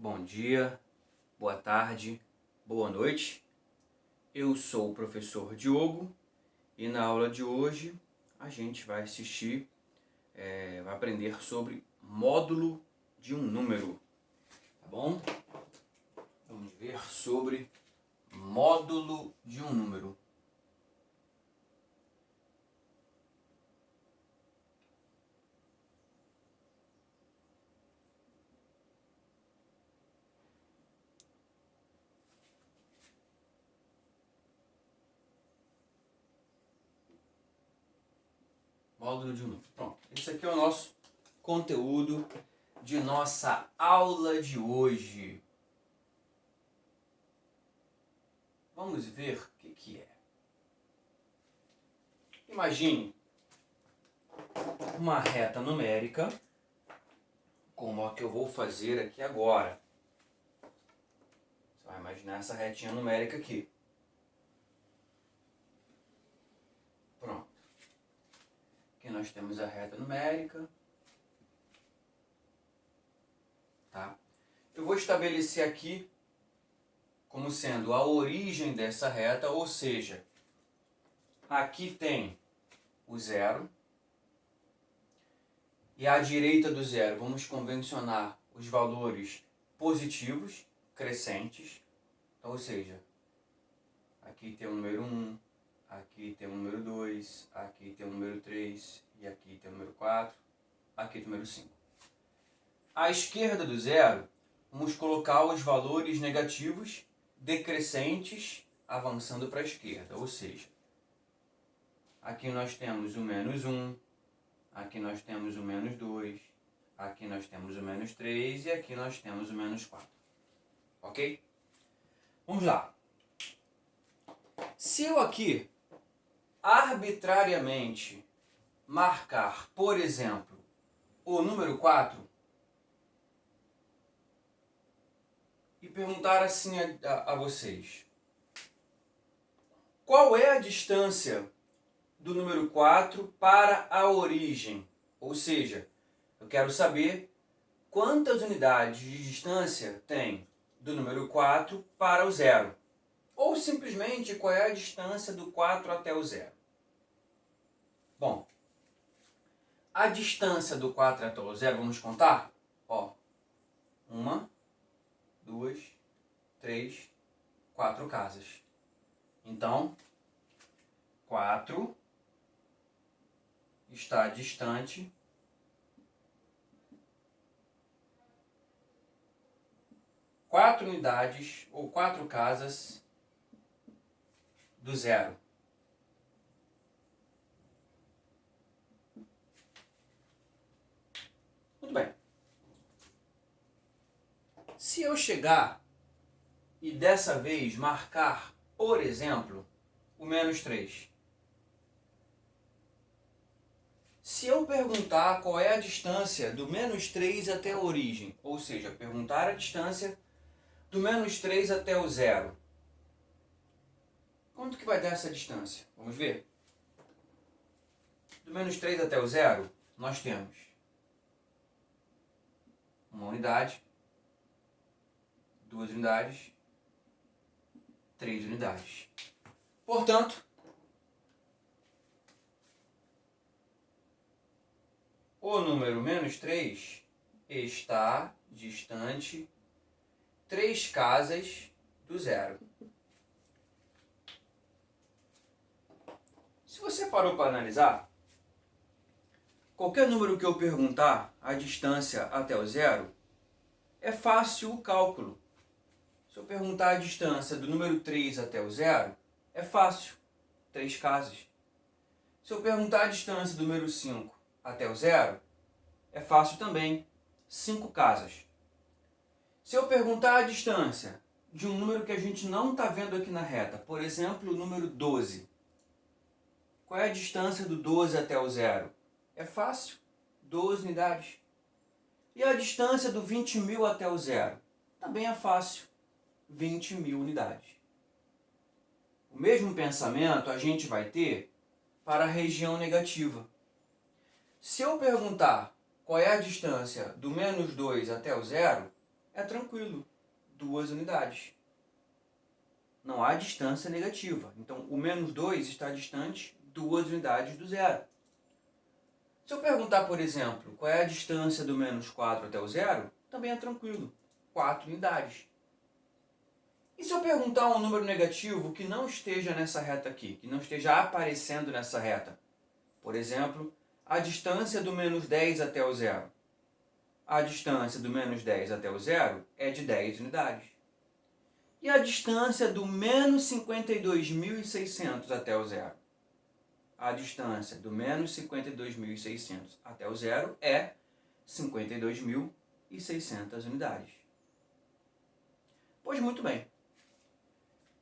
bom dia, boa tarde, boa noite. Eu sou o professor Diogo e na aula de hoje a gente vai vai aprender sobre módulo de um número, tá bom? Vamos ver sobre módulo de um número. Módulo de um número. Pronto, esse aqui é o nosso conteúdo de nossa aula de hoje. Vamos ver o que é. Imagine uma reta numérica, como a que eu vou fazer aqui agora. Você vai imaginar essa retinha numérica aqui. Pronto. Aqui nós temos a reta numérica. Tá? Eu vou estabelecer aqui como sendo a origem dessa reta, ou seja, aqui tem o zero. E à direita do zero vamos convencionar os valores positivos, crescentes. Então, ou seja, aqui tem o número 1, aqui tem o número 2, aqui tem o número 3, e aqui tem o número 4, aqui tem o número 5. À esquerda do zero, vamos colocar os valores negativos decrescentes avançando para a esquerda. Ou seja, aqui nós temos o menos 1, aqui nós temos o menos 2, aqui nós temos o menos 3 e aqui nós temos o menos 4. Ok? Vamos lá. Se eu aqui arbitrariamente marcar, por exemplo, o número 4 e perguntar assim a vocês: qual é a distância do número 4 para a origem? Ou seja, eu quero saber quantas unidades de distância tem do número 4 para o zero. Ou simplesmente qual é a distância do 4 até o zero. Bom, a distância do 4 até o zero, vamos contar? Ó, 1, 2, 3, 4 casas. Então, 4 está distante quatro unidades ou 4 casas do zero. Muito bem. Se eu chegar e dessa vez marcar, por exemplo, o menos 3. Se eu perguntar qual é a distância do menos 3 até a origem, ou seja, perguntar a distância do menos 3 até o zero, quanto que vai dar essa distância? Vamos ver. Do menos 3 até o zero, nós temos uma unidade, 2 unidades, 3 unidades. Portanto, o número menos 3 está distante 3 casas do zero. Se você parou para analisar, qualquer número que eu perguntar a distância até o zero, é fácil o cálculo. Se eu perguntar a distância do número 3 até o zero, é fácil, 3 casas. Se eu perguntar a distância do número 5 até o zero, é fácil também, 5 casas. Se eu perguntar a distância de um número que a gente não está vendo aqui na reta, por exemplo, o número 12, qual é a distância do 12 até o zero? É fácil, 12 unidades. E a distância do 20.000 até o zero? Também é fácil, 20.000 unidades. O mesmo pensamento a gente vai ter para a região negativa. Se eu perguntar qual é a distância do menos 2 até o zero, é tranquilo, 2 unidades. Não há distância negativa. Então, o menos 2 está distante 2 unidades do zero. Se eu perguntar, por exemplo, qual é a distância do menos 4 até o zero, também é tranquilo, 4 unidades. E se eu perguntar um número negativo que não esteja nessa reta aqui, que não esteja aparecendo nessa reta? Por exemplo, a distância do menos 10 até o zero. A distância do menos 10 até o zero é de 10 unidades. E a distância do menos 52.600 até o zero? A distância do menos 52.600 até o zero é 52.600 unidades. Pois muito bem.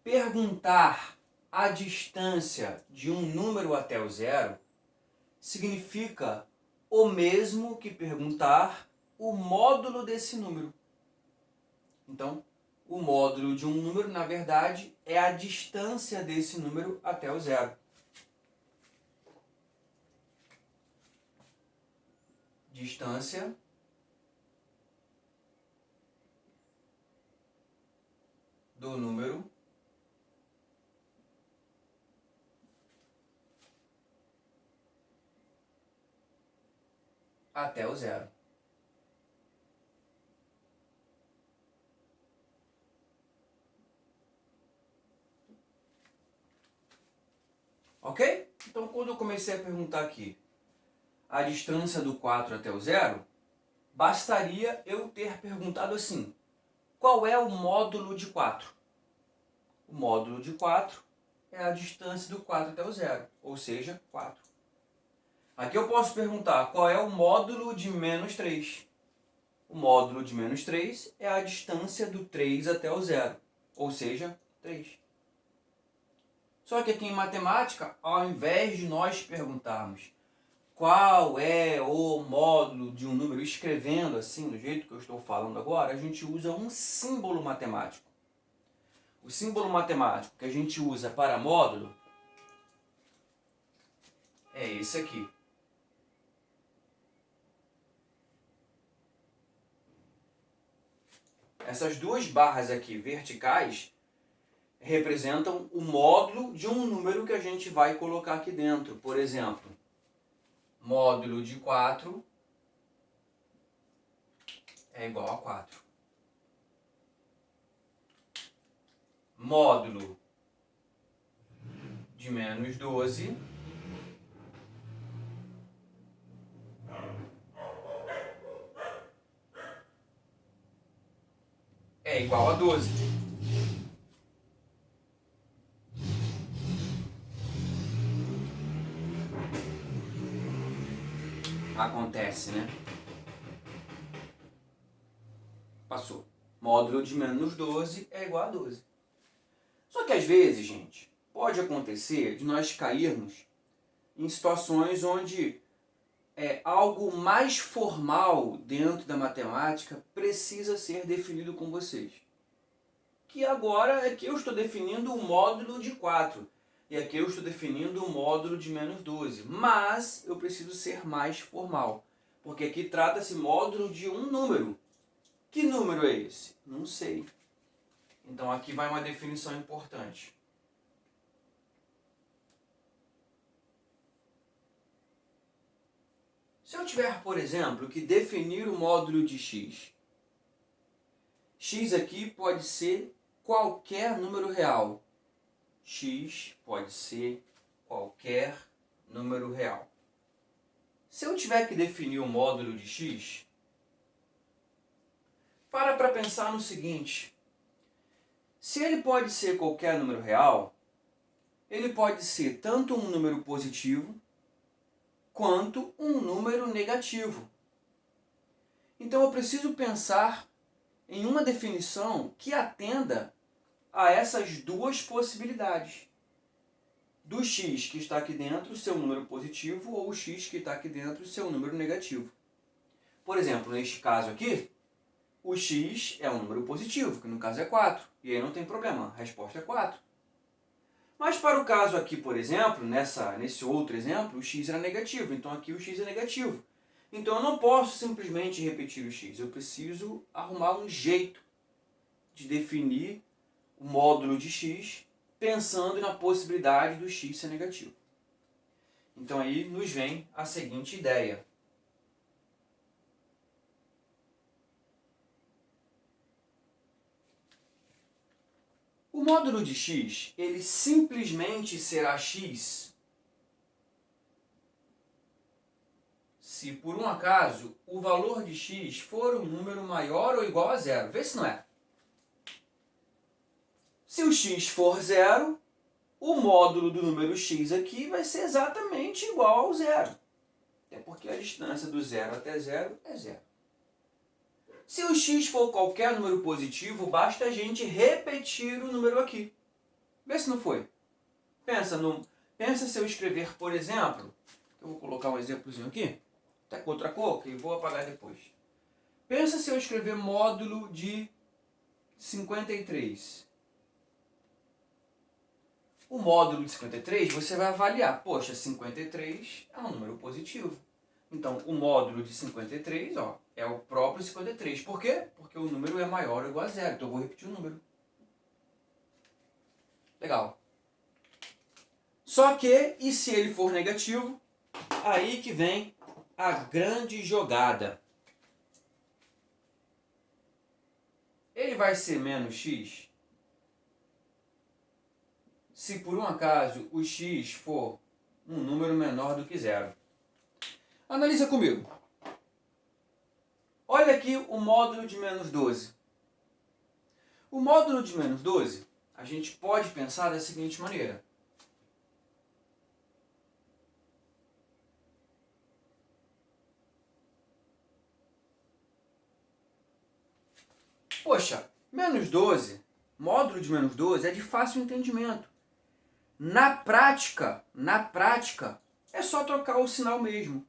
Perguntar a distância de um número até o zero significa o mesmo que perguntar o módulo desse número. Então, o módulo de um número, na verdade, é a distância desse número até o zero. Distância do número até o zero. Ok? Então, quando eu comecei a perguntar aqui a distância do 4 até o zero, bastaria eu ter perguntado assim: qual é o módulo de 4? O módulo de 4 é a distância do 4 até o zero, ou seja, 4. Aqui eu posso perguntar qual é o módulo de menos 3. O módulo de menos 3 é a distância do 3 até o zero, ou seja, 3. Só que aqui em matemática, ao invés de nós perguntarmos qual é o módulo de um número, escrevendo assim, do jeito que eu estou falando agora, a gente usa um símbolo matemático. O símbolo matemático que a gente usa para módulo é esse aqui. Essas duas barras aqui verticais representam o módulo de um número que a gente vai colocar aqui dentro. Por exemplo, módulo de 4 é igual a 4. Módulo de menos 12 é igual a 12. Acontece, né? Passou. Módulo de menos 12 é igual a 12. Só que às vezes, gente, pode acontecer de nós cairmos em situações onde algo mais formal dentro da matemática precisa ser definido com vocês. Que agora é que eu estou definindo o módulo de 4. E aqui eu estou definindo o módulo de menos 12. Mas eu preciso ser mais formal. Porque aqui trata-se módulo de um número. Que número é esse? Não sei. Então aqui vai uma definição importante. Se eu tiver, por exemplo, que definir o módulo de x, x aqui pode ser qualquer número real. X pode ser qualquer número real. Se eu tiver que definir o módulo de x, para pensar no seguinte: se ele pode ser qualquer número real, ele pode ser tanto um número positivo quanto um número negativo. Então eu preciso pensar em uma definição que atenda a essas duas possibilidades. Do x que está aqui dentro ser um número positivo ou o x que está aqui dentro ser um número negativo. Por exemplo, neste caso aqui, o x é um número positivo, que no caso é 4. E aí não tem problema, a resposta é 4. Mas para o caso aqui, por exemplo, nesse outro exemplo, o x era negativo, então aqui o x é negativo. Então eu não posso simplesmente repetir o x, eu preciso arrumar um jeito de definir o módulo de x pensando na possibilidade do x ser negativo. Então aí nos vem a seguinte ideia. O módulo de x, ele simplesmente será x se por um acaso o valor de x for um número maior ou igual a zero. Vê se não é. Se o x for zero, o módulo do número x aqui vai ser exatamente igual ao zero. É porque a distância do zero até zero é zero. Se o x for qualquer número positivo, basta a gente repetir o número aqui. Vê se não foi. Pensa se eu escrever, por exemplo, eu vou colocar um exemplozinho aqui, até com outra cor, que eu vou apagar depois. Pensa se eu escrever módulo de 53. O módulo de 53, você vai avaliar, poxa, 53 é um número positivo. Então, o módulo de 53, é o próprio 53. Por quê? Porque o número é maior ou igual a zero. Então, eu vou repetir o número. Legal. Só que, e se ele for negativo? Aí que vem a grande jogada. Ele vai ser menos x se por um acaso o x for um número menor do que zero. Analisa comigo. Olha aqui o módulo de menos 12. O módulo de menos 12, a gente pode pensar da seguinte maneira. Poxa, menos 12, módulo de menos 12 é de fácil entendimento. Na prática, é só trocar o sinal mesmo.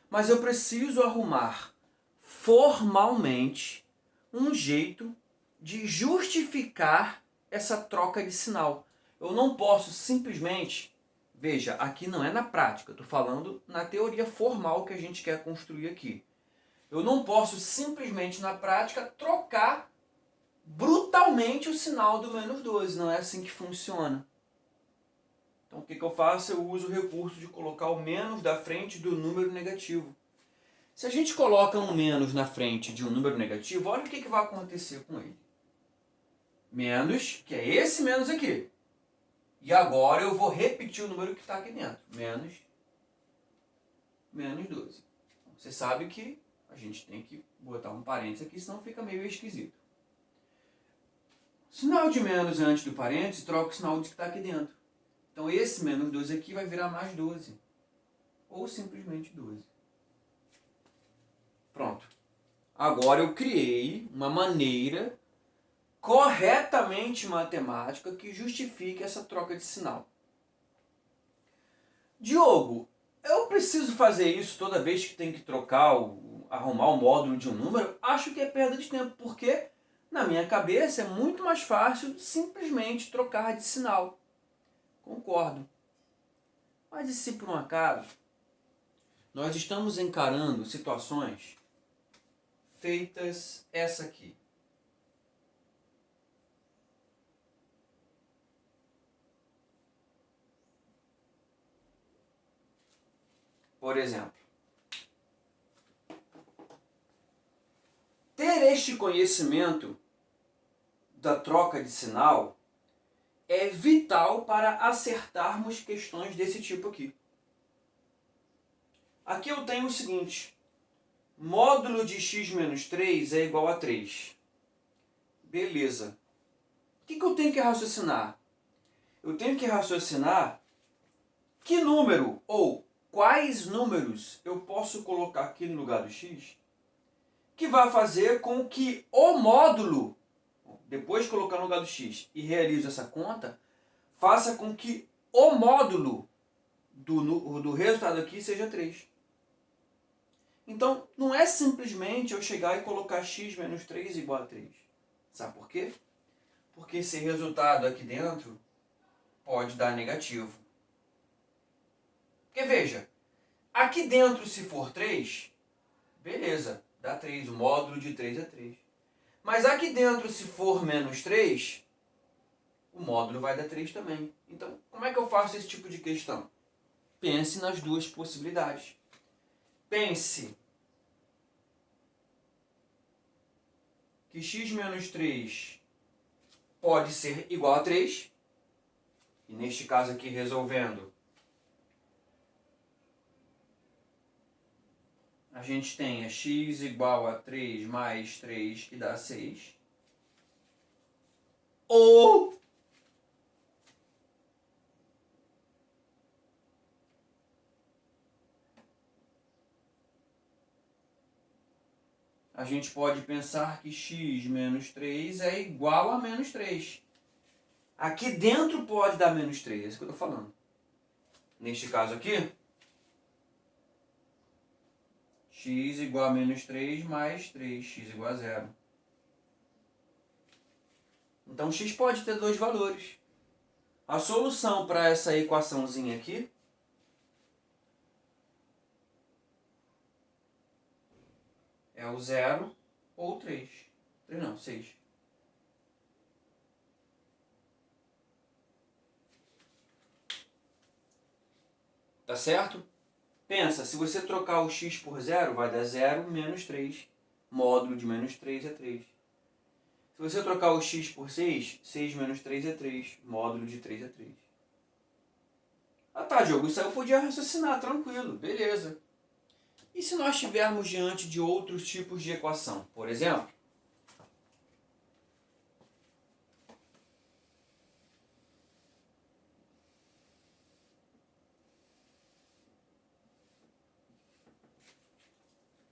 Mas eu preciso arrumar formalmente um jeito de justificar essa troca de sinal. Eu não posso simplesmente... Veja, aqui não é na prática, estou falando na teoria formal que a gente quer construir aqui. Eu não posso simplesmente na prática trocar brutalmente o sinal do menos 12. Não é assim que funciona. Então o que eu faço? Eu uso o recurso de colocar o menos da frente do número negativo. Se a gente coloca um menos na frente de um número negativo, olha o que vai acontecer com ele. Menos, que é esse menos aqui. E agora eu vou repetir o número que está aqui dentro. Menos 12. Você sabe que a gente tem que botar um parênteses aqui, senão fica meio esquisito. Sinal de menos antes do parênteses, troca o sinal de que está aqui dentro. Então esse menos 12 aqui vai virar mais 12. Ou simplesmente 12. Pronto. Agora eu criei uma maneira corretamente matemática que justifique essa troca de sinal. Diogo, eu preciso fazer isso toda vez que tem que arrumar o módulo de um número? Acho que é perda de tempo, porque na minha cabeça é muito mais fácil simplesmente trocar de sinal. Concordo. Mas e se por um acaso nós estamos encarando situações feitas essa aqui? Por exemplo, ter este conhecimento da troca de sinal é vital para acertarmos questões desse tipo aqui. Aqui eu tenho o seguinte: módulo de x menos 3 é igual a 3. Beleza. O que eu tenho que raciocinar? Eu tenho que raciocinar que número ou quais números eu posso colocar aqui no lugar do x que vai fazer com que o módulo, depois de colocar no lugar do x e realizo essa conta, faça com que o módulo do resultado aqui seja 3. Então, não é simplesmente eu chegar e colocar x menos 3 igual a 3. Sabe por quê? Porque esse resultado aqui dentro pode dar negativo. Porque veja, aqui dentro se for 3, Beleza, dá 3. O módulo de 3 é 3. Mas aqui dentro, se for menos 3, o módulo vai dar 3 também. Então, como é que eu faço esse tipo de questão? Pense nas duas possibilidades. Pense que x menos 3 pode ser igual a 3. E neste caso aqui, resolvendo, a gente tem x igual a 3 mais 3, que dá 6. Ou a gente pode pensar que x menos 3 é igual a menos 3. Aqui dentro pode dar menos 3, é isso que eu estou falando. Neste caso aqui, x igual a menos 3 mais 3, x igual a 0. Então x pode ter dois valores. A solução para essa equaçãozinha aqui é o 0 ou 3. 3 não, 6. Tá certo? Pensa, se você trocar o x por 0, vai dar 0 menos 3. Módulo de menos 3 é 3. Se você trocar o x por 6, 6 menos 3 é 3. Módulo de 3 é 3. Ah tá, Diogo, isso aí eu podia raciocinar, tranquilo, beleza. E se nós estivermos diante de outros tipos de equação? Por exemplo,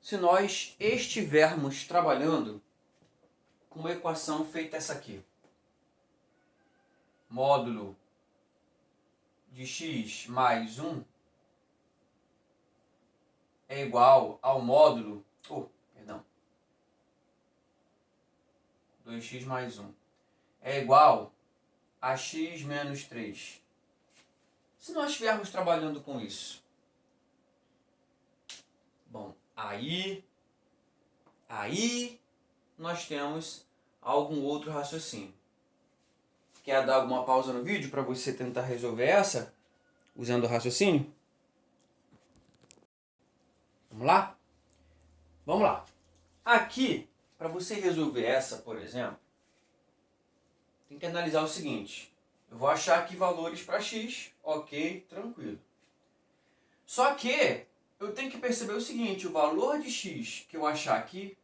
se nós estivermos trabalhando com uma equação feita essa aqui. Módulo de x mais 1 é igual ao módulo... perdão. 2x mais 1 é igual a x menos 3. Se nós estivermos trabalhando com isso, bom, aí nós temos algum outro raciocínio. Quer dar alguma pausa no vídeo para você tentar resolver essa, usando o raciocínio? Vamos lá? Vamos lá. Aqui, para você resolver essa, por exemplo, tem que analisar o seguinte. Eu vou achar aqui valores para x, ok, tranquilo. Só que eu tenho que perceber o seguinte, o valor de x que eu achar aqui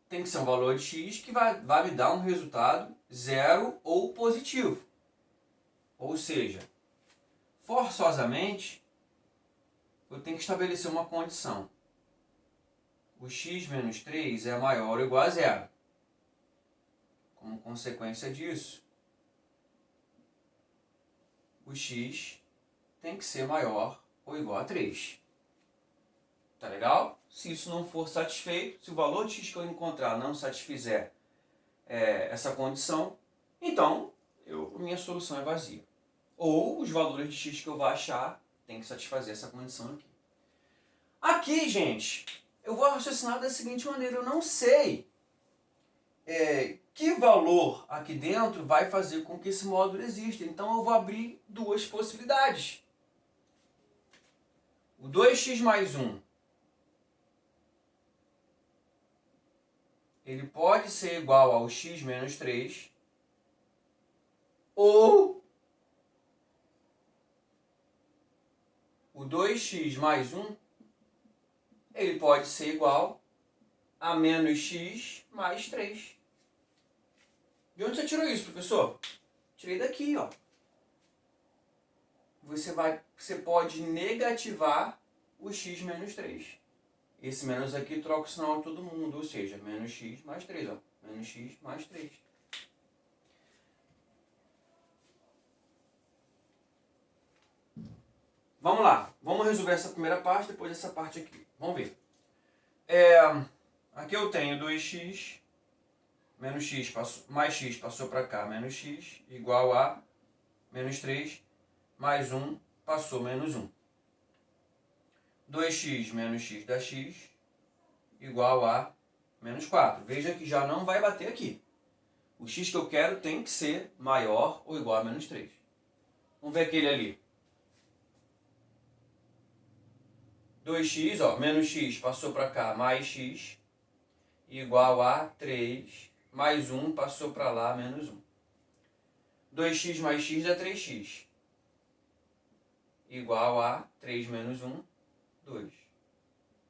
tem que ser um valor de x que vai me dar um resultado zero ou positivo. Ou seja, forçosamente, eu tenho que estabelecer uma condição. O x menos 3 é maior ou igual a zero. Como consequência disso, o x tem que ser maior ou igual a 3. Tá legal? Se isso não for satisfeito, se o valor de x que eu encontrar não satisfizer essa condição, então minha solução é vazia. Ou os valores de x que eu vou achar tem que satisfazer essa condição aqui. Aqui, gente, eu vou raciocinar da seguinte maneira. Eu não sei que valor aqui dentro vai fazer com que esse módulo exista. Então eu vou abrir duas possibilidades. O 2x mais 1 ele pode ser igual ao x menos 3, ou o 2x mais 1 ele pode ser igual a menos x mais 3. De onde você tirou isso, professor? Tirei daqui, ó. Você pode negativar o x menos 3. Esse menos aqui troca o sinal de todo mundo, ou seja, menos x mais 3, ó. Menos x mais 3. Vamos lá, vamos resolver essa primeira parte, depois essa parte aqui. Vamos ver. Aqui eu tenho 2x, menos x, mais x passou para cá, menos x, igual a menos 3, mais 1, passou menos 1. 2x menos x dá x, igual a menos 4. Veja que já não vai bater aqui. O x que eu quero tem que ser maior ou igual a menos 3. Vamos ver aquele ali. 2x, ó, menos x passou para cá, mais x, igual a 3, mais 1 passou para lá, menos 1. 2x mais x dá 3x, igual a 3 menos 1, 2.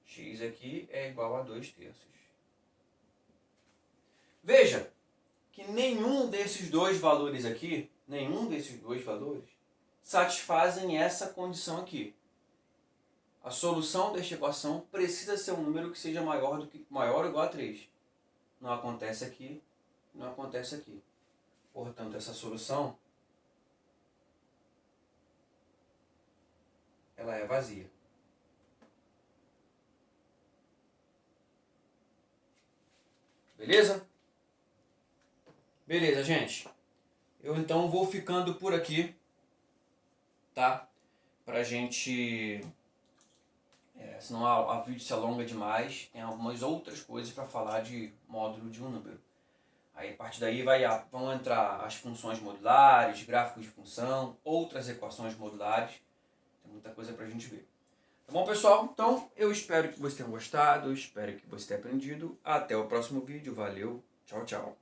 X aqui é igual a 2/3. Veja que nenhum desses dois valores aqui, satisfazem essa condição aqui. A solução desta equação precisa ser um número que seja maior ou igual a 3. Não acontece aqui, não acontece aqui. Portanto, essa solução ela é vazia. Beleza? Beleza, gente. Eu então vou ficando por aqui, tá? Pra gente... senão a vídeo se alonga demais. Tem algumas outras coisas para falar de módulo de um número. Aí a partir daí vão entrar as funções modulares, gráficos de função, outras equações modulares. Tem muita coisa pra gente ver. Tá bom, pessoal? Então, eu espero que vocês tenham gostado, espero que você tenha aprendido. Até o próximo vídeo. Valeu, tchau, tchau.